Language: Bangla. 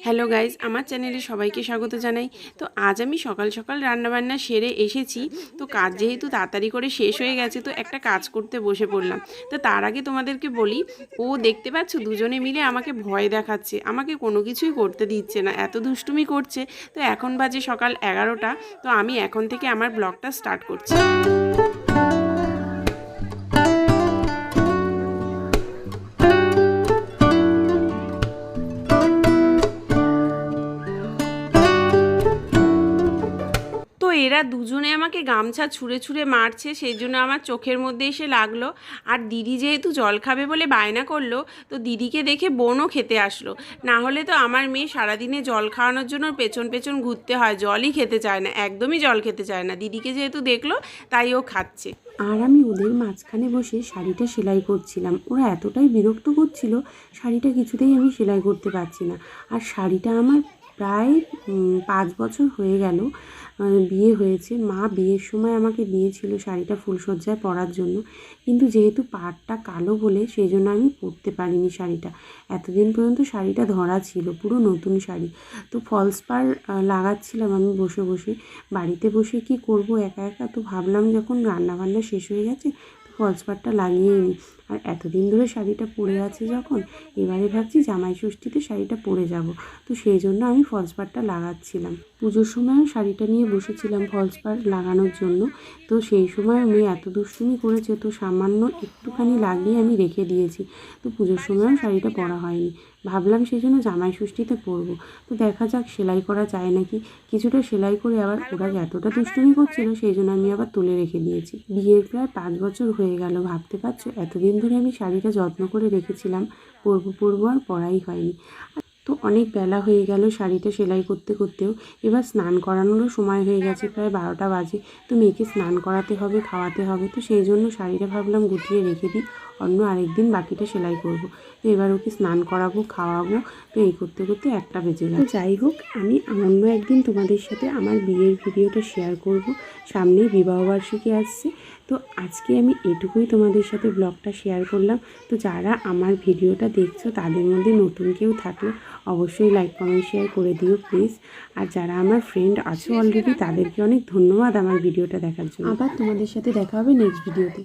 হ্যালো গাইজ, আমার চ্যানেলে সবাইকে স্বাগত জানাই। তো আজ আমি সকাল সকাল রান্নাবান্না সেরে এসেছি। তো কাজ যেহেতু তাড়াতাড়ি করে শেষ হয়ে গেছে, তো একটা কাজ করতে বসে পড়লাম। তো তার আগে তোমাদেরকে বলি, ও দেখতে পাচ্ছ দুজনে মিলে আমাকে ভয় দেখাচ্ছে, আমাকে কোনো কিছুই করতে দিচ্ছে না, এত দুষ্টুমি করছে। তো এখন বাজে সকাল 11টা। তো আমি এখন থেকে আমার ব্লগটা স্টার্ট করছি। তো এরা দুজনে আমাকে গামছা ছুঁড়ে ছুঁড়ে মারছে, সেই জন্য আমার চোখের মধ্যে এসে লাগলো। আর দিদি যেহেতু জল খাবে বলে বায়না করলো, তো দিদিকে দেখে বোনও খেতে আসলো। না হলে তো আমার মেয়ে সারাদিনে জল খাওয়ানোর জন্য পেছন পেছন ঘুরতে হয়, জলই খেতে চায় না, একদমই জল খেতে চায় না। দিদিকে যেহেতু দেখলো তাই ও খাচ্ছে। আর আমি ওদের মাঝখানে বসে শাড়িটা সেলাই করছিলাম। ওরা এতটাই বিরক্ত করছিল, শাড়িটা কিছুতেই আমি সেলাই করতে পারছি না। আর শাড়িটা আমার প্রায় 5 বছর হয়ে গেল বিয়ে হয়েছে। মা বিয়ের সময় আমাকে দিয়েছিল শাড়িটা ফুলসজ্জায় পরার জন্য, কিন্তু যেহেতু পাড়টা কালো বলে সেই জন্য আমি পরতে পারিনি শাড়িটা। এতদিন পর্যন্ত শাড়িটা ধরা ছিল, পুরো নতুন শাড়ি। তো ফলস পাড় লাগাচ্ছিলাম আমি বসে বসে। বাড়িতে বসে কি করব একা একা, তো ভাবলাম যখন রান্নাবান্না শেষ হয়ে গেছে তো ফলস পাড়টা লাগিয়েই নিই। আর এতদিন ধরে শাড়িটা পরে আছে যখন, এবারে ভাবছি জামাই ষষ্ঠীতে শাড়িটা পরে যাব, তো সেই জন্য আমি ফলস পাড়টা লাগাচ্ছিলাম। পুজোর সময়ও শাড়িটা নিয়ে বসেছিলাম ফলস পাড় লাগানোর জন্য। তো সেই সময় মেয়ে এত দুষ্টুমি করেছে, তো সামান্য একটুখানি লাগিয়ে আমি রেখে দিয়েছি। তো পুজোর সময়ও শাড়িটা পরা হয়নি, ভাবলাম সেই জন্য জামাই ষষ্ঠীতে পরবো। তো দেখা যাক সেলাই করা যায় নাকি। কিছুটা সেলাই করে আবার ওরা এতটা দুষ্টুমি করছিল সেই জন্য আমি আবার তুলে রেখে দিয়েছি। বিয়ের প্রায় 5 বছর হয়ে গেল, ভাবতে পারছো এতদিন ধরে আমি শাড়িটা যত্ন করে রেখেছিলাম, পরবো আর পরাই হয়নি। তো অনেক বেলা হয়ে গেল শাড়িটা সেলাই করতে করতেও। এবার স্নান করানোরও সময় হয়ে গেছে, প্রায় 12টা বাজে। তো মেয়েকে স্নান করাতে হবে, খাওয়াতে হবে, তো সেই জন্য শাড়িটা ভাবলাম গুটিয়ে রেখে দিই, অন্য আরেকদিন বাকিটা সেলাই করব। তো এবার ওকে স্নান করাবো, খাওয়াবো, তো এই করতে করতে 1টা বেজে গেল। যাই হোক, আমি অন্য একদিন তোমাদের সাথে আমার বিয়ের ভিডিওটা শেয়ার করব। সামনেই বিবাহবার্ষিকী আসছে, তো আজকে আমি এটুকুই তোমাদের সাথে ব্লগটা শেয়ার করলাম। তো যারা আমার ভিডিওটা দেখছো তাদের মধ্যে নতুন কেউ থাকলে অবশ্যই লাইক কমেন্ট শেয়ার করে দিও প্লিজ। আর যারা আমার ফ্রেন্ড আছো অলরেডি তাদেরকে অনেক ধন্যবাদ আমার ভিডিওটা দেখার জন্য। আবার তোমাদের সাথে দেখা হবে নেক্সট ভিডিওতে।